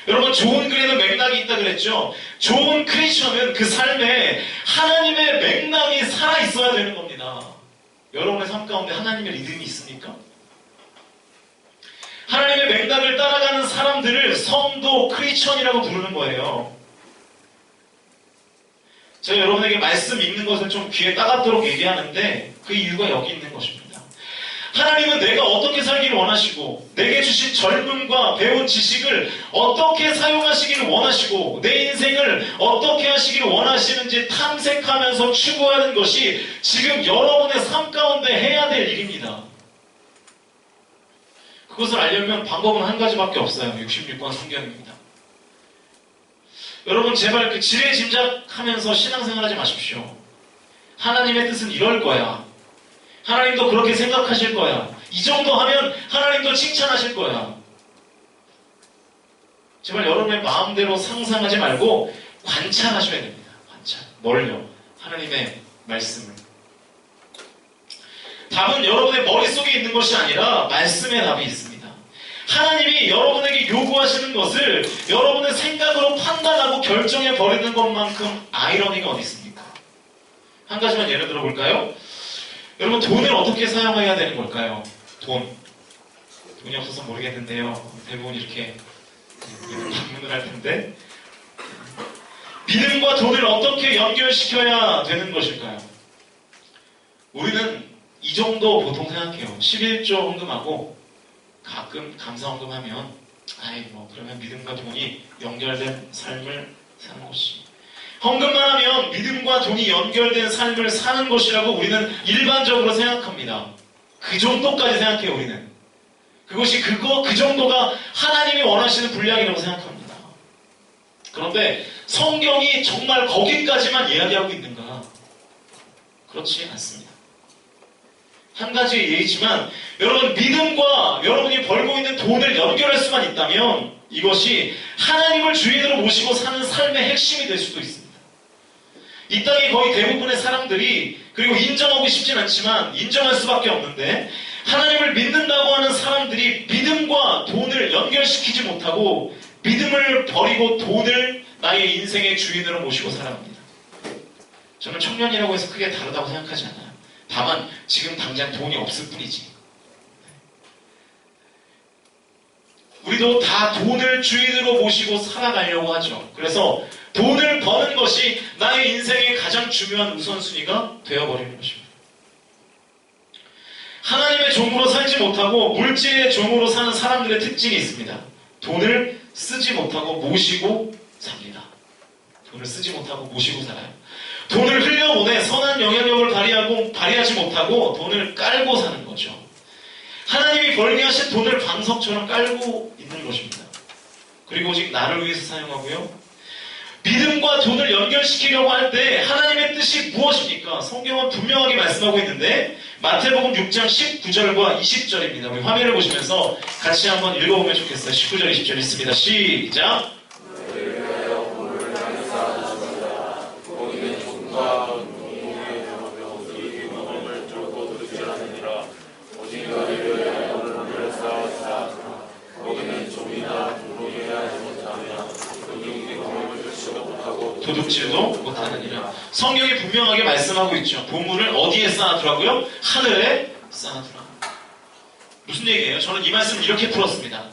여러분, 좋은 글에는 맥락이 있다 그랬죠? 좋은 크리스천은 그 삶에 하나님의 맥락이 살아있어야 되는 겁니다. 여러분의 삶 가운데 하나님의 리듬이 있습니까? 하나님의 맥락을 따라가는 사람들을 성도 크리스천이라고 부르는 거예요. 제가 여러분에게 말씀 읽는 것을 좀 귀에 따갑도록 얘기하는데 그 이유가 여기 있는 것입니다. 하나님은 내가 어떻게 살기를 원하시고 내게 주신 젊음과 배운 지식을 어떻게 사용하시기를 원하시고 내 인생을 어떻게 하시기를 원하시는지 탐색하면서 추구하는 것이 지금 여러분의 삶 가운데 해야 될 일입니다. 그것을 알려면 방법은 한 가지밖에 없어요. 66권 성경입니다. 여러분, 제발 그 지레짐작하면서 신앙생활하지 마십시오. 하나님의 뜻은 이럴 거야. 하나님도 그렇게 생각하실 거야. 이 정도 하면 하나님도 칭찬하실 거야. 제발 여러분의 마음대로 상상하지 말고 관찰하셔야 됩니다. 관찰. 뭘요? 하나님의 말씀을. 답은 여러분의 머릿속에 있는 것이 아니라 말씀의 답이 있습니다. 하나님이 여러분에게 요구하시는 것을 여러분의 생각으로 판단하고 결정해 버리는 것만큼 아이러니가 어디 있습니까? 한 가지만 예를 들어 볼까요? 여러분, 돈을 어떻게 사용해야 되는 걸까요? 돈이 없어서 모르겠는데요. 대부분 이렇게 방문을 할 텐데 믿음과 돈을 어떻게 연결시켜야 되는 것일까요? 우리는 이 정도 보통 생각해요. 11조 헌금하고 가끔 감사 헌금하면 그러면 믿음과 돈이 연결된 삶을 사는 것이, 헌금만 하면 믿음과 돈이 연결된 삶을 사는 것이라고 우리는 일반적으로 생각합니다. 그 정도까지 생각해요. 우리는 그것이 그 정도가 하나님이 원하시는 분량이라고 생각합니다. 그런데 성경이 정말 거기까지만 이야기하고 있는가? 그렇지 않습니다. 한 가지 얘기지만 여러분, 믿음과 여러분이 벌고 있는 돈을 연결할 수만 있다면 이것이 하나님을 주인으로 모시고 사는 삶의 핵심이 될 수도 있습니다. 이 땅의 거의 대부분의 사람들이, 그리고 인정하고 싶진 않지만 인정할 수밖에 없는데, 하나님을 믿는다고 하는 사람들이 믿음과 돈을 연결시키지 못하고 믿음을 버리고 돈을 나의 인생의 주인으로 모시고 살아갑니다. 저는 청년이라고 해서 크게 다르다고 생각하지 않아요. 다만 지금 당장 돈이 없을 뿐이지. 우리도 다 돈을 주인으로 모시고 살아가려고 하죠. 그래서 돈을 버는 것이 나의 인생의 가장 중요한 우선순위가 되어버리는 것입니다. 하나님의 종으로 살지 못하고 물질의 종으로 사는 사람들의 특징이 있습니다. 돈을 쓰지 못하고 모시고 삽니다. 돈을 쓰지 못하고 모시고 살아요. 돈을 흘려보내 선한 영향력을 발휘하지 못하고 돈을 깔고 사는 거죠. 하나님이 벌게 하신 돈을 방석처럼 깔고 있는 것입니다. 그리고 오직 나를 위해서 사용하고요. 믿음과 돈을 연결시키려고 할 때 하나님의 뜻이 무엇입니까? 성경은 분명하게 말씀하고 있는데 마태복음 6장 19절과 20절입니다. 우리 화면을 보시면서 같이 한번 읽어보면 좋겠어요. 19절 20절 있습니다. 시작! 도둑질도 못하느니라. 성경이 분명하게 말씀하고 있죠. 보물을 어디에 쌓아두라고요? 하늘에 쌓아두라. 무슨 얘기예요? 저는 이 말씀 이렇게 풀었습니다.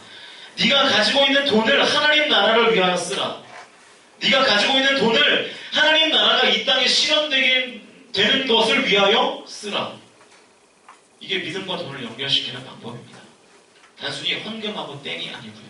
네가 가지고 있는 돈을 하나님 나라를 위하여 쓰라. 네가 가지고 있는 돈을 하나님 나라가 이 땅에 실현되게 되는 것을 위하여 쓰라. 이게 믿음과 돈을 연결시키는 방법입니다. 단순히 헌금하고 땡이 아니고요.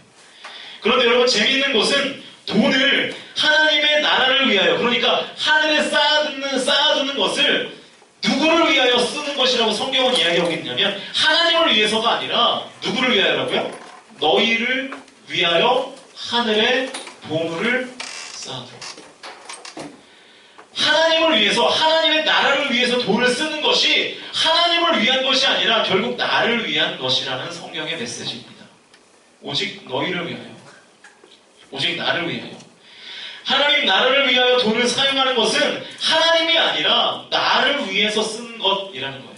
그런데 여러분, 재미있는 것은 돈을 하나님의 나라를 위하여, 그러니까 하늘에 쌓아두는 것을 누구를 위하여 쓰는 것이라고 성경은 이야기하고 있냐면 하나님을 위해서가 아니라 누구를 위하여라고요? 너희를 위하여 하늘에 보물을 쌓아두라. 하나님을 위해서, 하나님의 나라를 위해서 돈을 쓰는 것이 하나님을 위한 것이 아니라 결국 나를 위한 것이라는 성경의 메시지입니다. 오직 너희를 위하여, 오직 나를 위하여. 하나님 나라를 위하여 돈을 사용하는 것은 하나님이 아니라 나를 위해서 쓰는 것이라는 거예요.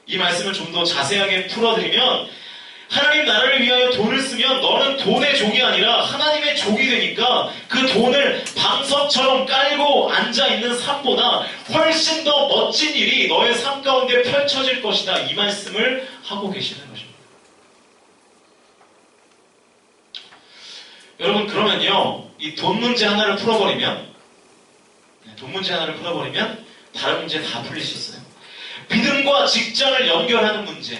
이 말씀을 좀 더 자세하게 풀어드리면, 하나님 나라를 위하여 돈을 쓰면 너는 돈의 종이 아니라 하나님의 종이 되니까 그 돈을 방석처럼 깔고 앉아있는 삶보다 훨씬 더 멋진 일이 너의 삶 가운데 펼쳐질 것이다. 이 말씀을 하고 계시는 것입니다. 여러분, 그러면요, 이 돈 문제 하나를 풀어버리면 다른 문제 다 풀릴 수 있어요. 믿음과 직장을 연결하는 문제,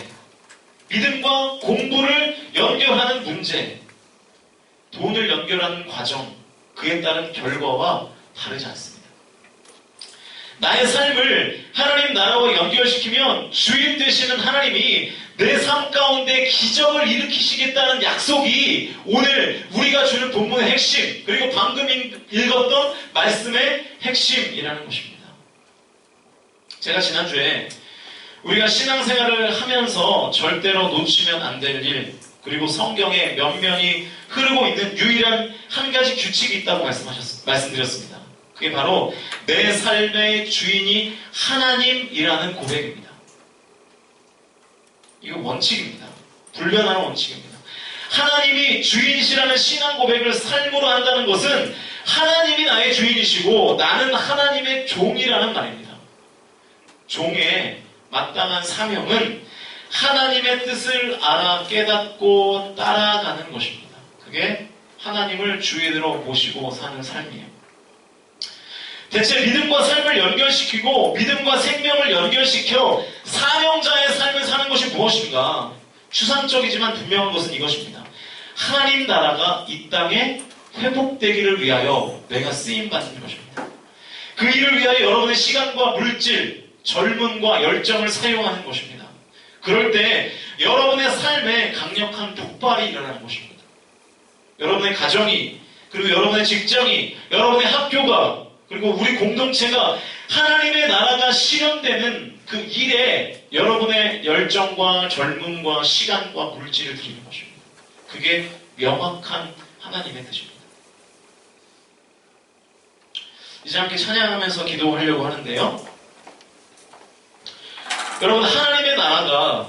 믿음과 공부를 연결하는 문제, 돈을 연결하는 과정, 그에 따른 결과와 다르지 않습니다. 나의 삶을 하나님 나라와 연결시키면 주인 되시는 하나님이 내 삶 가운데 기적을 일으키시겠다는 약속이 오늘 우리가 주는 본문의 핵심, 그리고 방금 읽었던 말씀의 핵심이라는 것입니다. 제가 지난주에 우리가 신앙생활을 하면서 절대로 놓치면 안 될 일, 그리고 성경에 면면이 흐르고 있는 유일한 한 가지 규칙이 있다고 말씀드렸습니다. 그게 바로 내 삶의 주인이 하나님이라는 고백입니다. 이거 원칙입니다. 불변하는 원칙입니다. 하나님이 주인이시라는 신앙 고백을 삶으로 한다는 것은 하나님이 나의 주인이시고 나는 하나님의 종이라는 말입니다. 종의 마땅한 사명은 하나님의 뜻을 알아 깨닫고 따라가는 것입니다. 그게 하나님을 주인으로 모시고 사는 삶이에요. 대체 믿음과 삶을 연결시키고 믿음과 생명을 연결시켜 사명자의 삶을 사는 것이 무엇인가? 추상적이지만 분명한 것은 이것입니다. 하나님 나라가 이 땅에 회복되기를 위하여 내가 쓰임받는 것입니다. 그 일을 위하여 여러분의 시간과 물질, 젊음과 열정을 사용하는 것입니다. 그럴 때 여러분의 삶에 강력한 폭발이 일어나는 것입니다. 여러분의 가정이, 그리고 여러분의 직장이, 여러분의 학교가, 그리고 우리 공동체가 하나님의 나라가 실현되는 그 일에 여러분의 열정과 젊음과 시간과 물질을 드리는 것입니다. 그게 명확한 하나님의 뜻입니다. 이제 함께 찬양하면서 기도하려고 하는데요. 여러분, 하나님의 나라가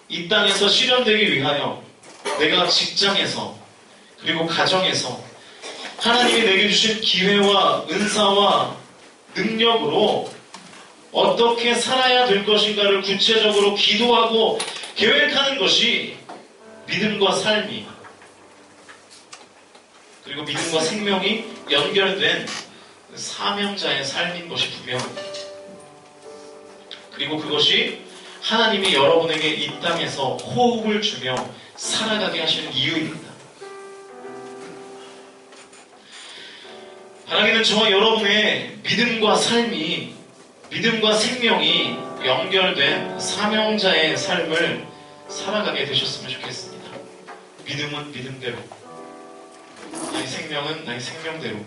이 땅에서 실현되기 위하여 내가 직장에서 그리고 가정에서 하나님이 내게 주신 기회와 은사와 능력으로 어떻게 살아야 될 것인가를 구체적으로 기도하고 계획하는 것이 믿음과 삶이, 그리고 믿음과 생명이 연결된 사명자의 삶인 것이 분명합니다. 그리고 그것이 하나님이 여러분에게 이 땅에서 호흡을 주며 살아가게 하시는 이유입니다. 하나님은 저와 여러분의 믿음과 삶이, 믿음과 생명이 연결된 사명자의 삶을 살아가게 되셨으면 좋겠습니다. 믿음은 믿음대로, 나의 생명은 나의 생명대로,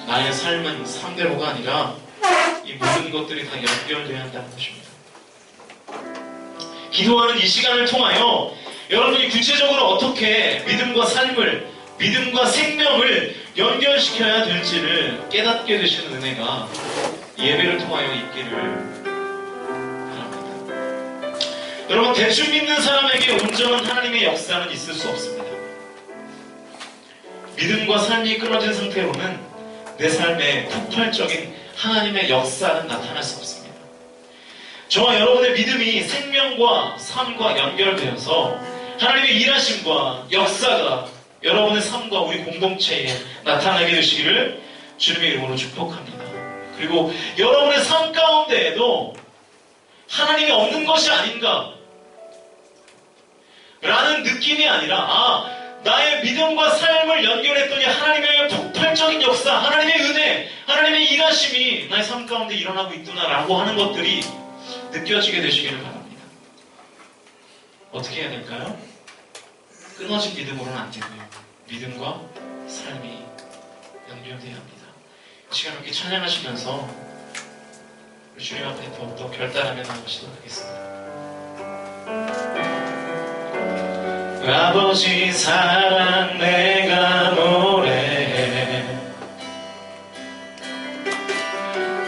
나의 삶은 삶대로가 아니라 이 모든 것들이 다 연결되어야 한다는 것입니다. 기도하는 이 시간을 통하여 여러분이 구체적으로 어떻게 믿음과 삶을, 믿음과 생명을 연결시켜야 될지를 깨닫게 되시는 은혜가 예배를 통하여 있기를 바랍니다. 여러분, 대충 믿는 사람에게 온전한 하나님의 역사는 있을 수 없습니다. 믿음과 삶이 끊어진 상태로는 내 삶에 폭발적인 하나님의 역사는 나타날 수 없습니다. 저와 여러분의 믿음이 생명과 삶과 연결되어서 하나님의 일하심과 역사가 여러분의 삶과 우리 공동체에 나타나게 되시기를 주님의 이름으로 축복합니다. 그리고 여러분의 삶 가운데에도 하나님이 없는 것이 아닌가 라는 느낌이 아니라, 나의 믿음과 삶을 연결했더니 하나님의 폭발적인 역사, 하나님의 은혜, 하나님의 일하심이 나의 삶 가운데 일어나고 있구나라고 하는 것들이 느껴지게 되시기를 바랍니다. 어떻게 해야 될까요? 끊어진 믿음으로는 안 되고요. 믿음과 삶이 연결되어야 합니다. 이 시간 이렇게 찬양하시면서 우리 주님 앞에 더욱더 결단하며 나가시도록 하겠습니다. 아버지 사랑 내가 노래해,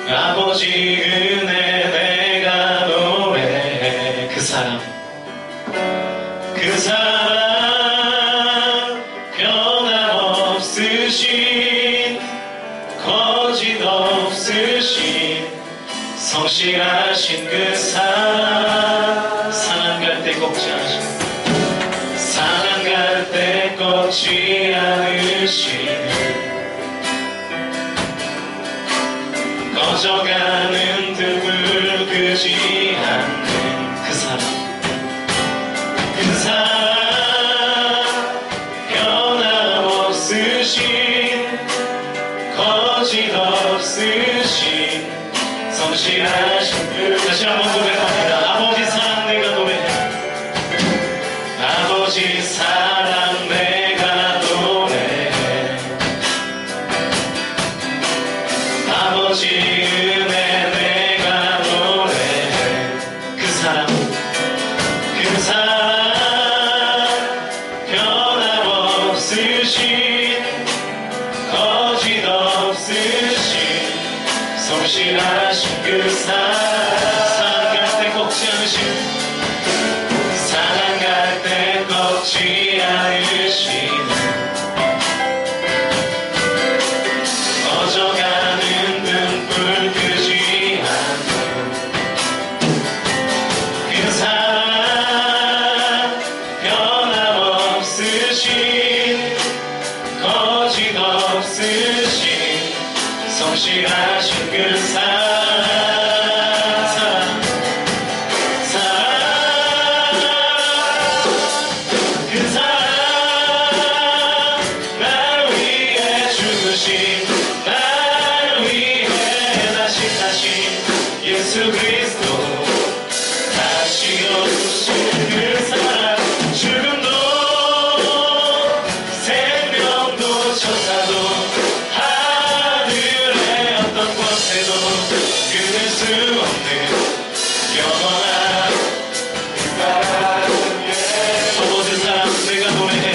아버지 은혜 내가 노래해. 그 사랑 변함없으신, 거짓 없으신, 성실하신 그 사랑, 상한 갈 때 꺾지 않으신, 상한 갈 때 꺾지 않으시는, 꺼져가는 등불 끄지 않는 그 사랑, 그 사랑 변함없으신, 거짓 없으신, 성실하신 그. 다시 한번 고백합니다. 아버지 사랑 내가 노래해, 아버지 사랑 내가 노래해, 아버지 은혜 내가 노래해. 그 사랑 변함없으신, 거짓 없으신, 성실하신 그 사랑 갈 때 꺾지 않으신, 사랑 갈 때 꺾지 않으시는, 꺼져가는 등불 끄지 않는 그 사랑 변함없으신, 거짓 없으신, 성실하신 그 사랑, 그 사랑, 날 위해 죽으신, 날 위해 다시 예수 그리스도 다시 오신 그 사랑, 죽음도 생명도 천사도 하늘의 어떤 권세도 끊을 수 없는 영원한 그 사랑에. 아버지 사랑 내가 노래해,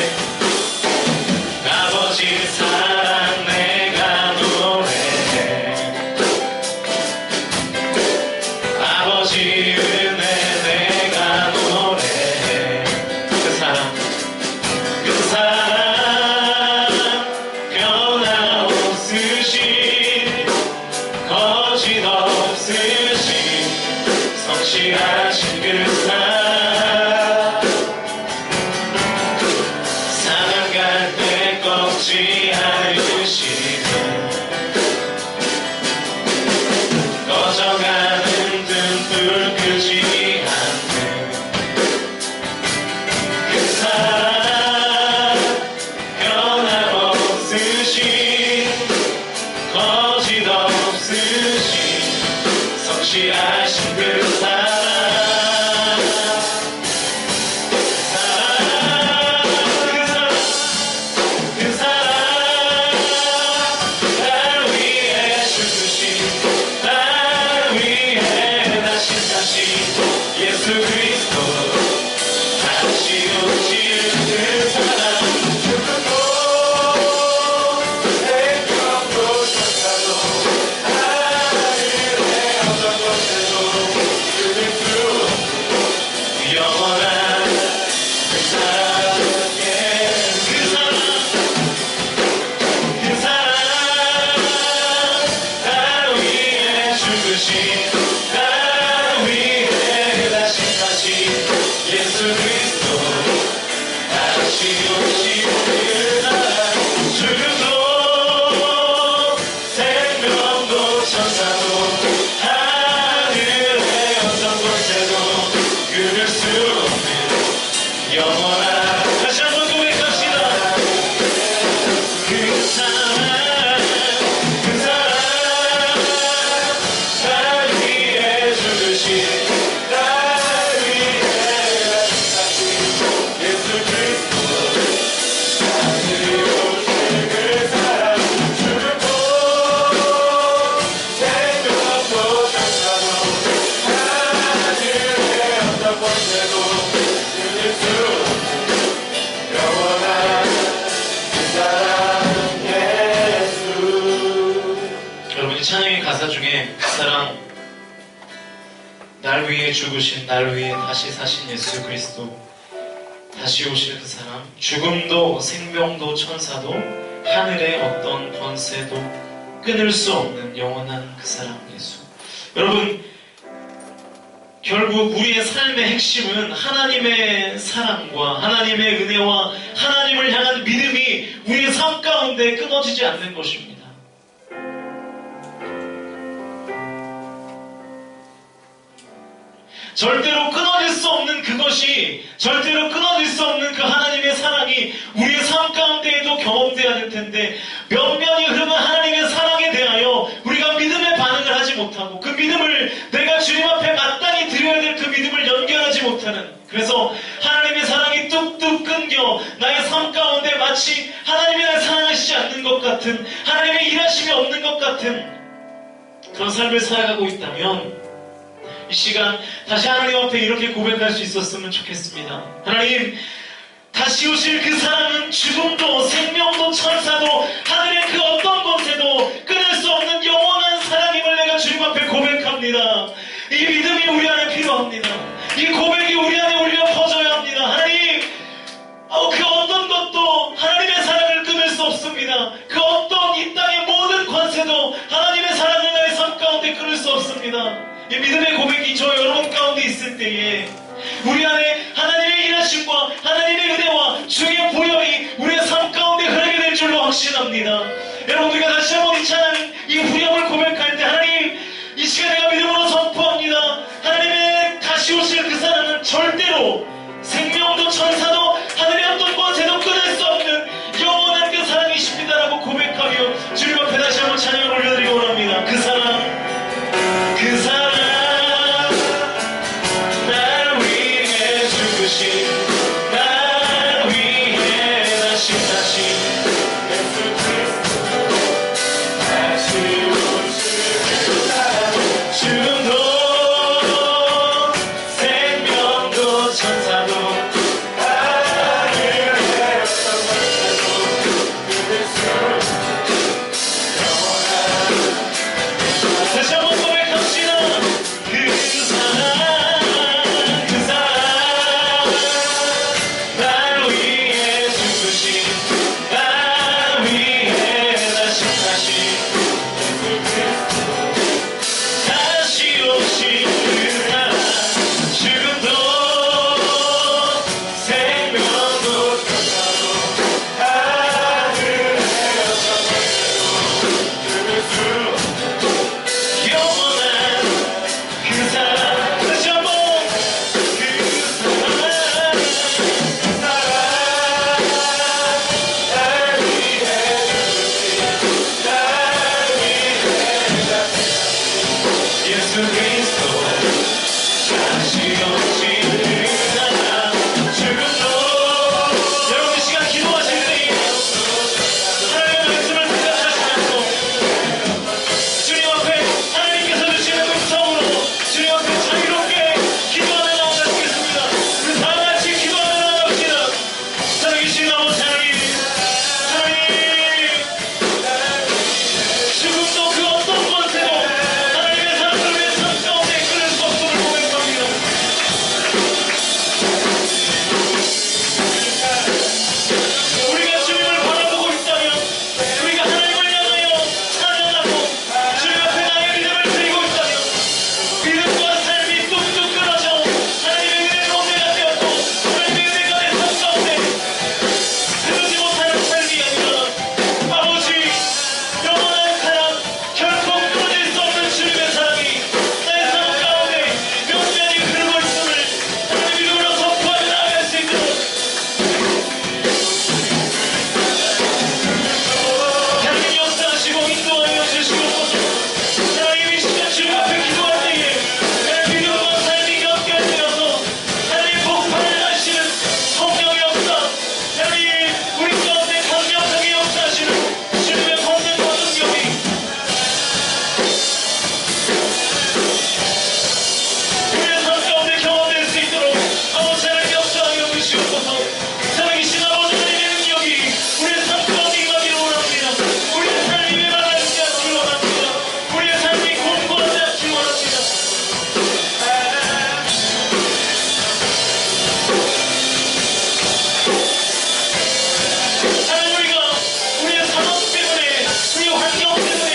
아버지 사랑 성취하신 그 사랑 사랑갈 때 꺾지 않으시네 꺼져가는 등불 끄지 않는 그 사랑 변함없으신 거짓 없으신 성취하신 그 사랑 예수 그리스도 다시 오실 그 사랑 죽음도 생명도 천사도 하늘의 어떤 곳에도 끊을 수 없는 영원한 그 사랑의 그 사랑 나를 위해 죽으신 예수 그리스도 다시 오실 그 사랑 죽음도 생명도 천사도 하늘의 어떤 곳에도 끊을 수 없는 영원한 다시 한번 고백합시다 그 사랑 날 위해 죽으신 여러분이 찬양의 가사 중에 그 사랑 날 위해 죽으신 날 위해 다시 사신 예수 그리스도 다시 오실 그 사랑 죽음도 생명도 천사도 하늘의 어떤 권세도 끊을 수 없는 영원한 그 사랑 예수 여러분 결국 우리의 삶의 핵심은 하나님의 사랑과 하나님의 은혜와 하나님을 향한 믿음이 우리의 삶 가운데 끊어지지 않는 것입니다. 절대로 끊어질 수 없는 그것이 절대로 끊어질 수 없는 그 하나님의 사랑이 우리의 삶 가운데에도 경험되어야 할 텐데 면면이 흐르는 하나님의 사랑에 대하여 우리가 믿음의 반응을 하지 못하고 그 믿음을 내가 주님 앞에 마땅히 드려야 될 그 믿음을 연결하지 못하는 그래서 하나님의 사랑이 뚝뚝 끊겨 나의 삶 가운데 마치 하나님이 날 사랑하시지 않는 것 같은 하나님의 일하심이 없는 것 같은 그런 삶을 살아가고 있다면 이 시간 다시 하나님 앞에 이렇게 고백할 수 있었으면 좋겠습니다. 하나님 다시 오실 그 사랑은 죽음도 생명도 천사도 하늘의 그 어떤 곳에도 끊을 수 없는 영원한 사랑임을 내가 주님 앞에 고백합니다. 이 믿음이 우리 안에 필요합니다. 이 고백이 우리 안에 울려 퍼져야 합니다. 하나님 그 어떤 것도 하나님의 사랑을 끊을 수 없습니다. 그 어떤 이 땅의 모든 권세도 하나님의 사랑을 나의 삶 가운데 끊을 수 없습니다. 이 믿음의 고백이 저 여러분 가운데 있을 때에 우리 안에 하나님의 일하심과 하나님의 은혜와 주의 보혈이 우리의 삶 가운데 흐르게 될 줄로 확신합니다. 여러분 우리가 다시 한번 이 찬양 이 후렴을 고백할 때 하나님 이 시간에 내가 믿음으로 선포합니다. 하나님의 다시 오실 그 사랑은 절대로 생명도 천사도 하늘의 어떤 권세도 끊을 수 없는 영원한 그 사랑이십니다라고 고백하며 주님 앞에 다시 한번 찬양을 올려드리기 원합니다. 그 사랑 그 사랑 날 위해 죽으신 날 위해 다시 예수 그리스도 다시 예수 그리스도 다시 오실 그 사랑 죽음도 여러분 이 시간 기도하실 때 하나님의 말씀을 생각하시면서 주님 앞에 하나님께서 주시는 음성으로 주님 앞에 자유롭게 기도하는 나오다 주겠습니다. 우리 다 같이 기도하는 나옵시다. 살아계신 아버지 하나님, 죽음도 그 어떤 권세도 하나님의 사람들을 위해 삶 가운데 이끌을 수 없음을 고백합니다. 우리가 주님을 바라보고 있다면, 우리가 하나님을 향하여 찬양하고 주님 앞에 나의 믿음을 드리고 있다면, 믿음과 삶이 뚝뚝 끊어져 하나님의 은혜로 내가 되었고 하나님의 은혜가 내 삶 가운데 흐르지 못하는 삶이 아니라 아버지 영원한 사랑, 결코 끊어질 수 없는 주님의 사랑이 나의 삶 가운데 명면히 흐르고 있음을 하나님의 믿음으로 선포하며 나아갈 수 있도록 하나님 역사하시고 인도하여 주시옵소서. 하나님 이 시간 주님 앞에 기도할 때에 하나님 믿음과 삶이 연결되어서 하나님 복판을 하시는 성령의 역사, 하나님 우리 가운데 강력하게 역사하시는 주님의 권능과 능력이 우리의 삶 가운데 경험될 수 있도록 아버지 하나님 역사하여 주시옵소서. 살아계신 아버지 하나님의 능력이 우리의 삶 가운데 임하기를 원합니다. 우리의 삶이 메말라지 않기를 원합니다. 우리의 삶이 공고하지 않기를 원합니다. 하나님 우리가 우리의 상황 때문에 우리의 환경 때문에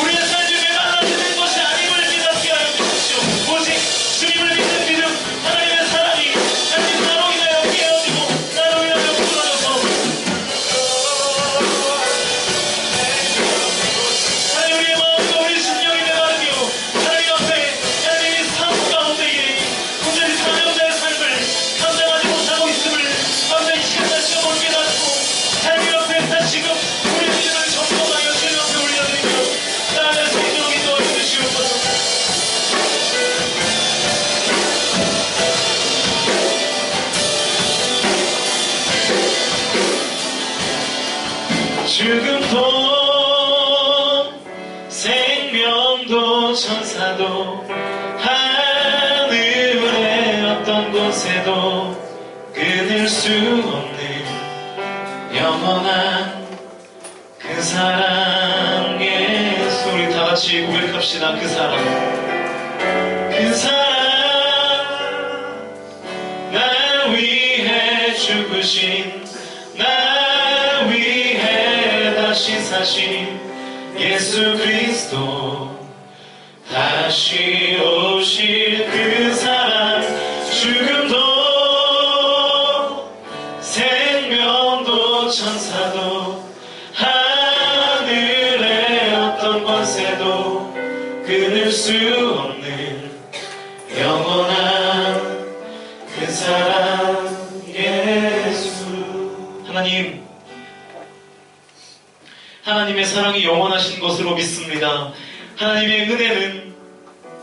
우리의 삶이 메말라지는 것이 아님을 깨닫게 하여 주십시오. 오직 주님을 믿는 믿음, 하나님의 사랑이 하나님 나로 인하여 깨어지고 나로 인하여 굳어져서 하나님 우리의 마음과 우리 심령이 메마르며 하나님 앞에 하나님의 삶 가운데에 온전히 사명자의 삶을 감당하지 못하고 있음을 아버지 이 시간 다시 한번 깨닫고 하나님 앞에 다시금 우리의 믿음을 점검하여 주님 앞에 올려드리며 나아갈 수 있도록 인도하여 주시옵소서. 죽음도 생명도 천사도 하늘의 어떤 곳에도 끊을 수 없는 영원한 그 사랑 예수. 우리 다 같이 고백합시다. 그 사랑, 그 사랑 날 위해 죽으신, 날 위해 다시 사신 예수 그리스도 다시 오실 그 사랑. 죽음도 생명도 천사도 하늘의 어떤 권세도 끊을 수 없는 영원한 그 사랑 예수. 하나님의 사랑이 영원하신 것으로 믿습니다. 하나님의 은혜는,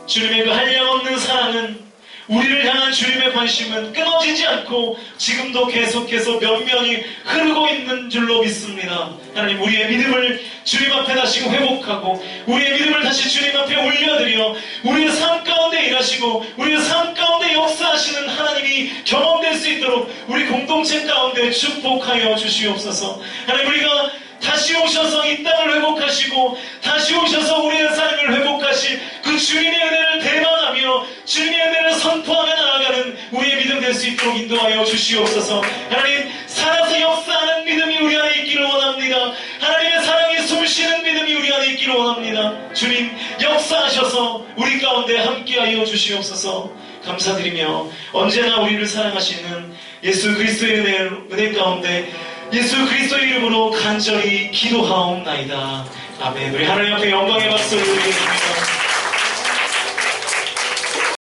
주님의 그 한량없는 사랑은, 우리를 향한 주님의 관심은 끊어지지 않고 지금도 계속해서 면면히 흐르고 있는 줄로 믿습니다. 하나님 우리의 믿음을 주님 앞에 다시 회복하고 우리의 믿음을 다시 주님 앞에 올려드려 우리의 삶 가운데 일하시고 우리의 삶 가운데 역사하시는 하나님이 경험될 수 있도록 우리 공동체 가운데 축복하여 주시옵소서. 하나님 우리가 다시 오셔서 이 땅을 회복하시고 다시 오셔서 우리의 삶을 회복하실 그 주님의 은혜를 대망하며 주님의 은혜를 선포하며 나아가는 우리의 믿음 될 수 있도록 인도하여 주시옵소서. 하나님 살아서 역사하는 믿음이 우리 안에 있기를 원합니다. 하나님의 사랑이 숨쉬는 믿음이 우리 안에 있기를 원합니다. 주님 역사하셔서 우리 가운데 함께하여 주시옵소서. 감사드리며 언제나 우리를 사랑하시는 예수 그리스도의 은혜 가운데 예수 그리스도의 이름으로 간절히 기도하옵나이다. 아멘. 우리 하나님 앞에 영광의 박수를 드리겠습니다.